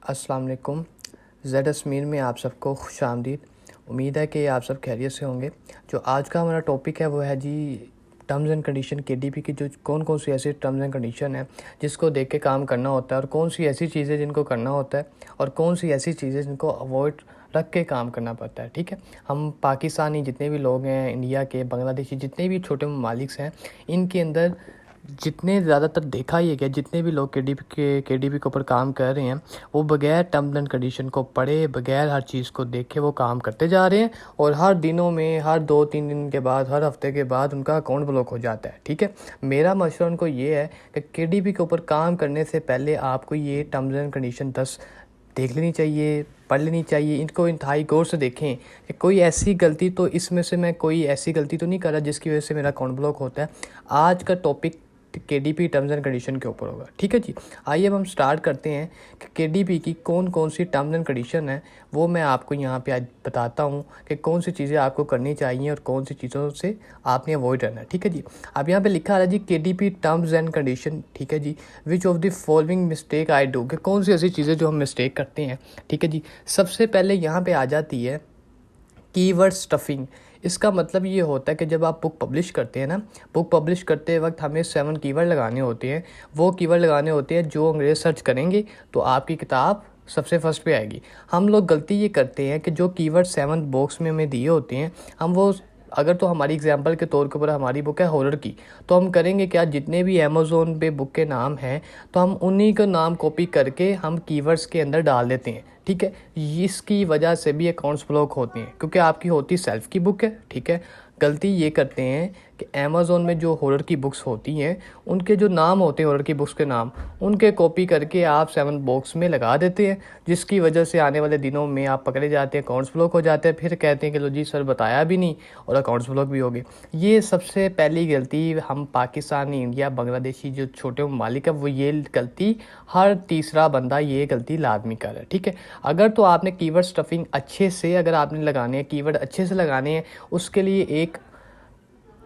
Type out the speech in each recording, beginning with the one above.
अस्सलाम वालेकुम। ज़ेड अस्मीर में आप सबको खुशामदीद। उम्मीद है कि आप सब खैरियत से होंगे। जो आज का हमारा टॉपिक है वो है जी टर्म्स एंड कंडीशन केडीपी की। जो कौन कौन सी ऐसी टर्म्स एंड कंडीशन है जिसको देख के काम करना होता है, और कौन सी ऐसी चीज़ें जिनको करना होता है, और कौन सी ऐसी चीज़ें जिनको अवॉइड रख के काम करना पड़ता है। ठीक है, हम पाकिस्तानी जितने भी लोग हैं, इंडिया के, बांग्लादेशी जितने भी छोटे ममालिक हैं, इनके अंदर जितने ज़्यादातर देखा ही है कि जितने भी लोग केडीपी के ऊपर काम कर रहे हैं, वो बगैर टर्म्स एंड कंडीशन को पढ़े, बगैर हर चीज़ को देखे वो काम करते जा रहे हैं, और हर दिनों में, हर 2-3 दिन के बाद, हर हफ्ते के बाद उनका अकाउंट ब्लॉक हो जाता है। ठीक है, मेरा मशवरा उनको ये है कि केडीपी के ऊपर काम करने से पहले आपको ये टर्म्स एंड कंडीशन 10 देख लेनी चाहिए, पढ़ लेनी चाहिए। इनको इंतहाई गौर से देखें कि कोई ऐसी गलती तो इसमें से मैं कोई ऐसी गलती तो नहीं कर रहा जिसकी वजह से मेरा अकाउंट ब्लॉक होता है। आज का topic KDP terms and condition के ऊपर होगा। ठीक है जी, आइए अब हम स्टार्ट करते हैं कि केडीपी की कौन कौन सी टर्म्स एंड कंडीशन है, वो मैं आपको यहाँ पे आज बताता हूँ कि कौन सी चीज़ें आपको करनी चाहिए और कौन सी चीज़ों से आपने अवॉइड करना है। ठीक है जी, अब यहाँ पे लिखा है जी केडीपी टर्म्स एंड कंडीशन। ठीक है जी, which of the following mistake I do, कि कौन सी ऐसी चीज़ें जो हम मिस्टेक करते हैं। ठीक है जी, सबसे पहले यहाँ पे आ जाती है कीवर्ड स्टफिंग। इसका मतलब ये होता है कि जब आप बुक पब्लिश करते हैं ना, बुक पब्लिश करते वक्त हमें 7 कीवर्ड लगाने होते हैं। वो कीवर्ड लगाने होते हैं जो अंग्रेज़ सर्च करेंगे तो आपकी किताब सबसे फर्स्ट पे आएगी। हम लोग गलती ये करते हैं कि जो कीवर्ड 7 बॉक्स में हमें दिए होते हैं, हम वो, अगर तो हमारी एग्जांपल के तौर के ऊपर हमारी बुक है हॉरर की, तो हम करेंगे क्या, जितने भी अमेज़ोन पे बुक के नाम हैं तो हम उन्हीं का नाम कॉपी करके हम कीवर्ड्स के अंदर डाल देते हैं। ठीक है, इसकी वजह से भी अकाउंट्स ब्लॉक होते हैं, क्योंकि आपकी होती सेल्फ की बुक है। ठीक है, गलती ये करते हैं कि अमेज़ोन में जो हॉरर की बुक्स होती हैं उनके जो नाम होते हैं, हॉरर की बुक्स के नाम, उनके कॉपी करके आप 7 बॉक्स में लगा देते हैं, जिसकी वजह से आने वाले दिनों में आप पकड़े जाते हैं, अकाउंट्स ब्लॉक हो जाते हैं। फिर कहते हैं कि लो जी सर बताया भी नहीं, और अकाउंट्स ब्लॉक भी हो गए। ये सबसे पहली गलती हम पाकिस्तानी, इंडिया, बांग्लादेशी जो छोटे ममालिक है, वो ये गलती हर तीसरा बंदा ये गलती लाजमी कर रहा है। ठीक है, अगर तो आपने कीवर्ड स्टफिंग अच्छे से, अगर आपने लगाने हैं, कीवर्ड अच्छे से लगाने हैं, उसके लिए एक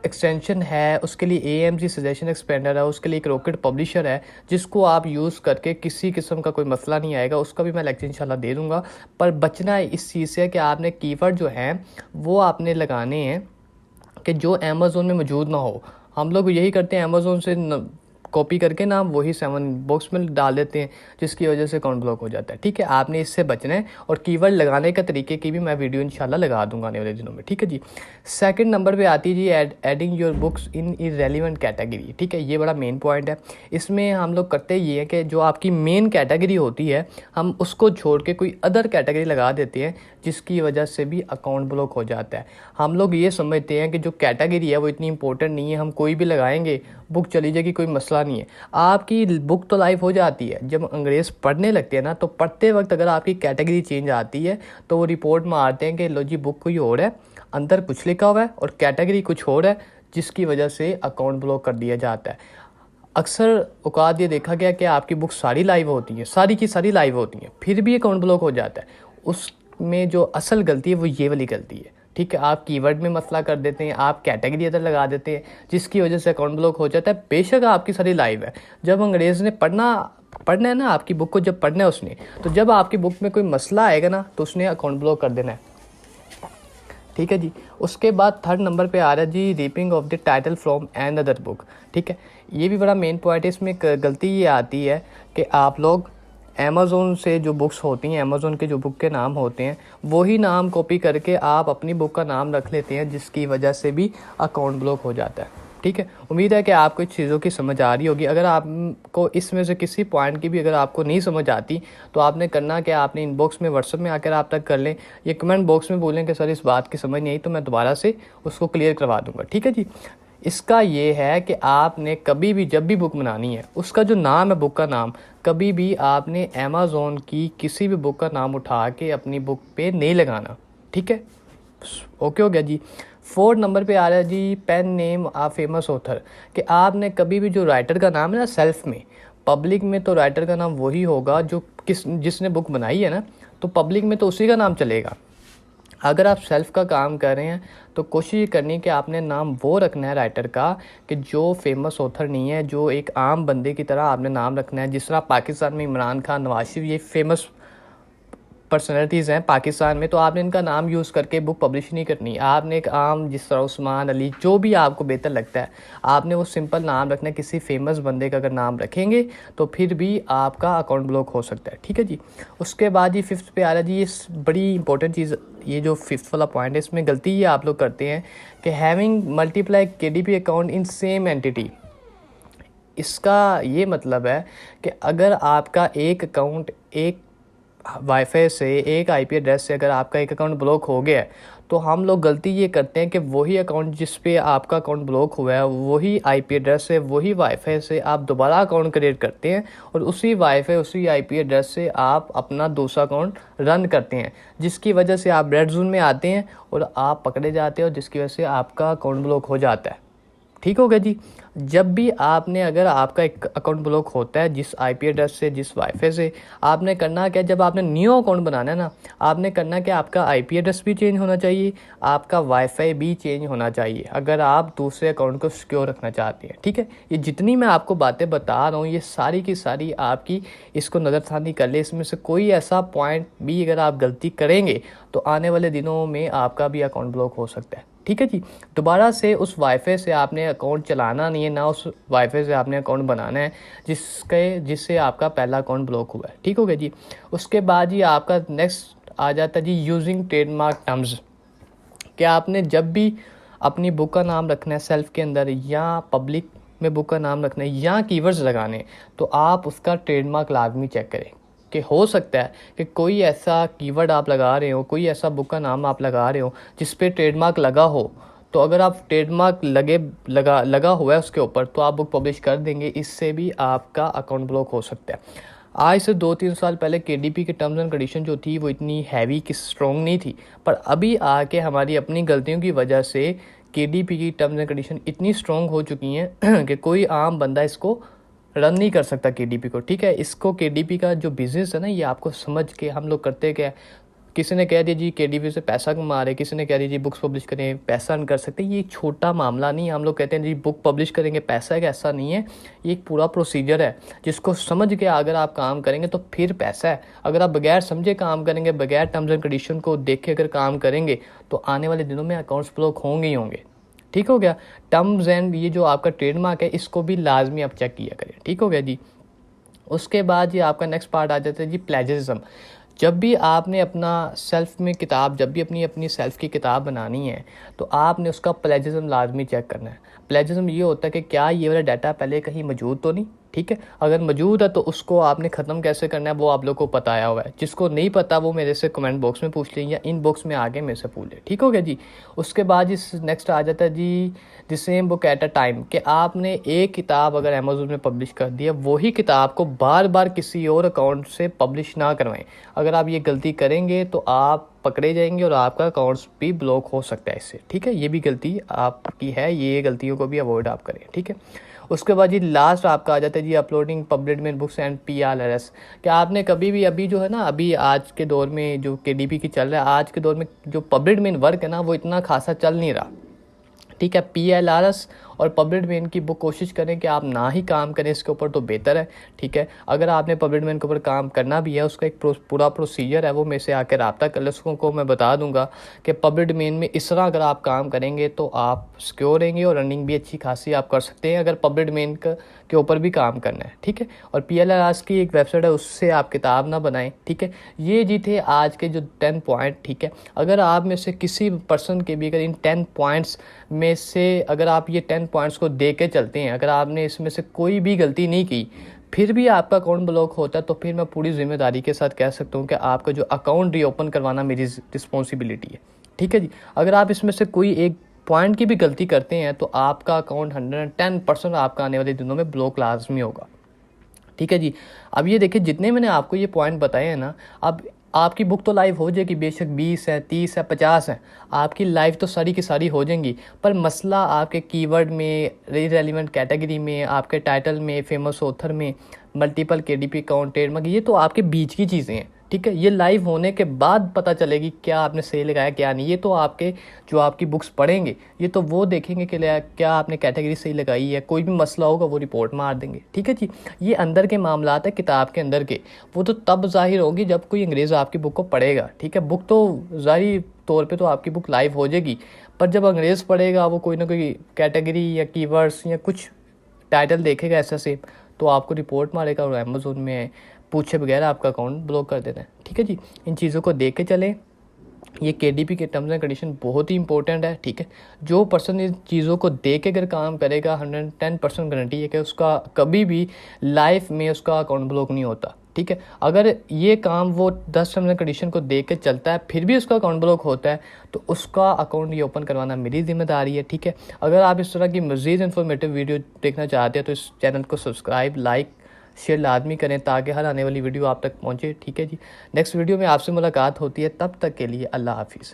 एक्सटेंशन है, उसके लिए AMG सजेशन एक्सपेंडर है, उसके लिए एक रॉकेट पब्लिशर है, जिसको आप यूज़ करके किसी किस्म का कोई मसला नहीं आएगा। उसका भी मैं लेक्चर इंशाल्लाह दे दूँगा। पर बचना है इस चीज़ से कि आपने कीवर्ड जो हैं वो आपने लगाने हैं कि जो अमेज़ोन में मौजूद ना हो। हम लोग यही करते हैं, अमेज़ोन से कॉपी करके ना वही 7 बॉक्स में डाल देते हैं, जिसकी वजह से अकाउंट ब्लॉक हो जाता है। ठीक है, आपने इससे बचना है, और कीवर्ड लगाने का तरीके की भी मैं वीडियो इंशाल्लाह लगा दूंगा आने वाले दिनों में। ठीक है जी, सेकंड नंबर पे आती है जी adding your books in irrelevant category. ठीक है, ये बड़ा मेन पॉइंट है। इसमें हम लोग करते ये है कि जो आपकी मेन कैटेगरी होती है, हम उसको छोड़ के कोई अदर कैटेगरी लगा देते हैं, जिसकी वजह से भी अकाउंट ब्लॉक हो जाता है। हम लोग ये समझते हैं कि जो कैटेगरी है वो इतनी इंपॉर्टेंट नहीं है, हम कोई भी लगाएंगे बुक चली जाएगी, कोई मसला नहीं है। आपकी बुक तो लाइव हो जाती है, जब अंग्रेज़ पढ़ने लगते हैं ना, तो पढ़ते वक्त अगर आपकी कैटेगरी चेंज आती है तो वो रिपोर्ट मारते हैं कि लो जी बुक कोई और है, अंदर कुछ लिखा हुआ है और कैटेगरी कुछ और है, जिसकी वजह से अकाउंट ब्लॉक कर दिया जाता है। अक्सर औकात ये देखा गया कि आपकी बुक सारी लाइव होती हैं, सारी की सारी लाइव होती हैं, फिर भी अकाउंट ब्लॉक हो जाता है। उसमें जो असल गलती है वो ये वाली गलती है। ठीक है, आप कीवर्ड में मसला कर देते हैं, आप कैटेगरी अदर लगा देते हैं, जिसकी वजह से अकाउंट ब्लॉक हो जाता है। बेशक आपकी सारी लाइव है, जब अंग्रेज़ ने पढ़ना है ना आपकी बुक को, जब पढ़ना है उसने, तो जब आपकी बुक में कोई मसला आएगा ना तो उसने अकाउंट ब्लॉक कर देना है। ठीक है जी, उसके बाद थर्ड नंबर पे आ रहा है जी ripping off the title from another book. ठीक है, ये भी बड़ा मेन पॉइंट है। इसमें गलती ये आती है कि आप लोग अमेज़ोन से जो बुक्स होती हैं, अमेज़ोन के जो बुक के नाम होते हैं, वही नाम कॉपी करके आप अपनी बुक का नाम रख लेते हैं, जिसकी वजह से भी अकाउंट ब्लॉक हो जाता है। ठीक है, उम्मीद है कि आपको इस चीज़ों की समझ आ रही होगी। अगर आपको इसमें से किसी पॉइंट की भी अगर आपको नहीं समझ आती, तो आपने करना कि आपने इनबॉक्स में, व्हाट्सएप में आकर आप तक कर लें, ये कमेंट बॉक्स में बोलें कि सर इस बात की समझ नहीं आई, तो मैं दोबारा से उसको क्लियर करवा दूँगा। ठीक है जी, इसका ये है कि आपने कभी भी जब भी बुक बनानी है, उसका जो नाम है, बुक का नाम, कभी भी आपने अमेज़ोन की किसी भी बुक का नाम उठा के अपनी बुक पे नहीं लगाना। ठीक है, ओके हो गया जी। 4 नंबर पे आ रहा है जी पेन नेम आ फेमस ऑथर, कि आपने कभी भी जो राइटर का नाम है ना, सेल्फ में, पब्लिक में तो राइटर का नाम वही होगा जो जिसने बुक बनाई है ना, तो पब्लिक में तो उसी का नाम चलेगा। अगर आप सेल्फ का काम कर रहे हैं तो कोशिश करनी कि आपने नाम वो रखना है राइटर का कि जो फेमस ऑथर नहीं है, जो एक आम बंदे की तरह आपने नाम रखना है। जिस तरह पाकिस्तान में इमरान खान, नवाज शरीफ, ये फेमस पर्सनैलिटीज़ हैं पाकिस्तान में, तो आपने इनका नाम यूज़ करके बुक पब्लिश नहीं करनी। आपने एक आम जिस तरह उस्मान अली, जो भी आपको बेहतर लगता है, आपने वो सिंपल नाम रखना है। किसी फेमस बंदे का अगर नाम रखेंगे तो फिर भी आपका अकाउंट ब्लॉक हो सकता है, ठीक है जी। उसके बाद ये फिफ्थ पे आ रहा है जी, ये बड़ी इंपॉर्टेंट चीज़, ये जो फिफ्थ वाला पॉइंट है, इसमें गलती ये आप लोग करते हैं कि having multiply KDP account in same entity. इसका ये मतलब है कि अगर आपका एक अकाउंट एक वाईफाई से, एक आईपी एड्रेस से अगर आपका एक अकाउंट ब्लॉक हो गया है, तो हम लोग गलती ये करते हैं कि वही अकाउंट जिस पे आपका अकाउंट ब्लॉक हुआ है, वही आईपी एड्रेस से, वही वाईफाई से आप दोबारा अकाउंट क्रिएट करते हैं और उसी वाईफाई, उसी आईपी एड्रेस से आप अपना दूसरा अकाउंट रन करते हैं, जिसकी वजह से आप रेड जोन में आते हैं और आप पकड़े जाते हैं और जिसकी वजह से आपका अकाउंट ब्लॉक हो जाता है। ठीक हो गया जी। जब भी आपने, अगर आपका एक अकाउंट ब्लॉक होता है जिस आईपी एड्रेस से, जिस वाईफाई से, आपने करना क्या, जब आपने न्यू अकाउंट बनाना है ना, आपने करना कि आपका आईपी एड्रेस भी चेंज होना चाहिए, आपका वाईफाई भी चेंज होना चाहिए, अगर आप दूसरे अकाउंट को सिक्योर रखना चाहते हैं, ठीक है। ये जितनी मैं आपको बातें बता रहा हूँ, ये सारी की सारी आपकी, इसको नज़रसानी कर ले। इसमें से कोई ऐसा पॉइंट भी अगर आप गलती करेंगे तो आने वाले दिनों में आपका भी अकाउंट ब्लॉक हो सकता है, ठीक है जी। दोबारा से उस वाईफाई से आपने अकाउंट चलाना नहीं है, ना उस वाईफाई से आपने अकाउंट बनाना है जिससे आपका पहला अकाउंट ब्लॉक हुआ है, ठीक हो गया जी। उसके बाद जी आपका नेक्स्ट आ जाता है जी, यूजिंग ट्रेडमार्क टर्म्स। कि आपने जब भी अपनी बुक का नाम रखना है सेल्फ के अंदर, या पब्लिक में बुक का नाम रखना है, या कीवर्ड्स लगाने, तो आप उसका ट्रेडमार्क लाजमी चेक करें। कि हो सकता है कि कोई ऐसा कीवर्ड आप लगा रहे हो, कोई ऐसा बुक का नाम आप लगा रहे हो जिस पे ट्रेडमार्क लगा हो, तो अगर आप ट्रेडमार्क लगा हुआ है उसके ऊपर, तो आप बुक पब्लिश कर देंगे, इससे भी आपका अकाउंट ब्लॉक हो सकता है। आज से 2-3 साल पहले KDP के टर्म्स एंड कंडीशन जो थी वो इतनी हैवी कि स्ट्रॉन्ग नहीं थी, पर अभी आके हमारी अपनी गलतियों की वजह से KDP की टर्म्स एंड कंडीशन इतनी स्ट्रॉन्ग हो चुकी हैं कि कोई आम बंदा इसको रन नहीं कर सकता KDP को, ठीक है। इसको KDP का जो बिज़नेस है ना, ये आपको समझ के हम लोग करते क्या, किसी ने कह दिया जी KDP से पैसा कमा रहे, किसी ने कह दिया जी बुक्स पब्लिश करें पैसा अर्न कर सकते हैं। ये छोटा मामला नहीं है। हम लोग कहते हैं जी बुक पब्लिश करेंगे पैसा है, ऐसा नहीं है। ये एक पूरा प्रोसीजर है जिसको समझ के अगर आप काम करेंगे तो फिर पैसा है। अगर आप बगैर समझे काम करेंगे, बगैर टर्म्स एंड कंडीशन को देख के अगर काम करेंगे, तो आने वाले दिनों में अकाउंट्स ब्लॉक होंगे ही होंगे, ठीक हो गया। टर्म्स एंड ये जो आपका ट्रेडमार्क है, इसको भी लाजमी आप चेक किया करें, ठीक हो गया जी। उसके बाद ये आपका नेक्स्ट पार्ट आ जाता है जी, प्लेजरिज्म। जब भी आपने अपना सेल्फ में किताब, जब भी अपनी सेल्फ की किताब बनानी है, तो आपने उसका प्लेजरिज्म लाजमी चेक करना है। प्लेजरिज्म ये होता है कि क्या ये वाला डाटा पहले कहीं मौजूद तो नहीं, ठीक है। अगर मौजूद है तो उसको आपने ख़त्म कैसे करना है वो आप लोग को बताया हुआ है। जिसको नहीं पता वो मेरे से कमेंट बॉक्स में पूछ लें या इन बॉक्स में आगे मेरे से पूछ लें, ठीक हो गया जी। उसके बाद इस नेक्स्ट आ जाता है जी, the same book at a time. कि आपने एक किताब अगर अमेज़ोन में पब्लिश कर दी है, वही किताब को बार बार किसी और अकाउंट से पब्लिश ना करवाएं। अगर आप ये गलती करेंगे तो आप पकड़े जाएंगे और आपका अकाउंट्स भी ब्लॉक हो सकता है इससे, ठीक है। ये भी गलती आपकी है, ये गलतियों को भी अवॉइड आप करें, ठीक है। उसके बाद जी लास्ट आपका आ जाता है जी, अपलोडिंग पब्लिक में बुक्स एंड PRLS। क्या आपने कभी भी, अभी जो है ना, अभी आज के दौर में जो KDP की चल रहा है, आज के दौर में जो पब्लिक में वर्क है ना, वो इतना खासा चल नहीं रहा, ठीक है। PLRS और पब्लिक डोमेन की बुक कोशिश करें कि आप ना ही काम करें इसके ऊपर, तो बेहतर है, ठीक है। अगर आपने पब्लिक डोमेन के ऊपर काम करना भी है, उसका एक पूरा प्रोसीजर है, वो मेरे से आकर रब्ता कर ले, उसको मैं बता दूंगा कि पब्लिक डोमेन में इस तरह अगर आप काम करेंगे तो आप सिक्योर रहेंगे और रनिंग भी अच्छी खासी आप कर सकते हैं, अगर पब्लिक डोमेन के ऊपर भी काम करना है, ठीक है। और PLRS की एक वेबसाइट है, उससे आप किताब ना बनाएं, ठीक है। ये जी थे आज के जो 10 पॉइंट, ठीक है। अगर आप में से किसी पर्सन के भी अगर इन 10 पॉइंट्स में से अगर आप ये 10 पॉइंट्स को दे के चलते हैं, अगर आपने इसमें से कोई भी गलती नहीं की, फिर भी आपका अकाउंट ब्लॉक होता है, तो फिर मैं पूरी जिम्मेदारी के साथ कह सकता हूँ कि आपका जो अकाउंट रीओपन करवाना मेरी रिस्पॉन्सिबिलिटी है, ठीक है जी। अगर आप इसमें से कोई एक पॉइंट की भी गलती करते हैं तो आपका अकाउंट 110% आपका आने वाले दिनों में ब्लॉक लाजमी होगा, ठीक है जी। अब ये देखिए, जितने मैंने आपको ये पॉइंट बताए हैं ना, अब आपकी बुक तो लाइव हो जाएगी, बेशक 20 है, 30 है, 50 है, आपकी लाइव तो सारी की सारी हो जाएंगी, पर मसला आपके कीवर्ड में, रेलिवेंट कैटेगरी में, आपके टाइटल में, फेमस ऑथर में, मल्टीपल KDP अकाउंट, ट्रेडमार्क, ये तो आपके बीच की चीज़ें हैं, ठीक है। ये लाइव होने के बाद पता चलेगी क्या आपने सही लगाया क्या नहीं। ये तो आपके जो आपकी बुक्स पढ़ेंगे ये तो वो देखेंगे कि क्या आपने कैटेगरी सही लगाई है। कोई भी मसला होगा वो रिपोर्ट मार देंगे, ठीक है जी। ये अंदर के मामलात है किताब के अंदर के, वो तो तब जाहिर होंगी जब कोई अंग्रेज़ आपकी बुक को पढ़ेगा, ठीक है। बुक तो ज़ाहिर तौर पे तो आपकी बुक लाइव हो जाएगी, पर जब अंग्रेज़ पढ़ेगा वो कोई ना कोई कैटेगरी या कीवर्ड्स या कुछ टाइटल देखेगा ऐसा से, तो आपको रिपोर्ट मारेगा और अमेज़ोन में पूछे बगैर आपका अकाउंट ब्लॉक कर देना है, ठीक है जी। इन चीज़ों को देख के चलें। ये केडीपी के टर्म्स एंड कंडीशन बहुत ही इंपॉर्टेंट है, ठीक है। जो पर्सन इन चीज़ों को देख के अगर काम करेगा 110% गारंटी है कि उसका कभी भी लाइफ में उसका अकाउंट ब्लॉक नहीं होता, ठीक है। अगर ये काम वो 10 टर्म्स एंड कंडीशन को देख के चलता है फिर भी उसका अकाउंट ब्लॉक होता है तो उसका अकाउंट ये ओपन करवाना मेरी जिम्मेदारी है, ठीक है। अगर आप इस तरह की मज़ीद इन्फॉर्मेटिव वीडियो देखना चाहते हैं तो इस चैनल को सब्सक्राइब लाइक शेयर लाजमी करें ताकि हर आने वाली वीडियो आप तक पहुंचे, ठीक है जी। नेक्स्ट वीडियो में आपसे मुलाकात होती है, तब तक के लिए अल्लाह हाफिज़।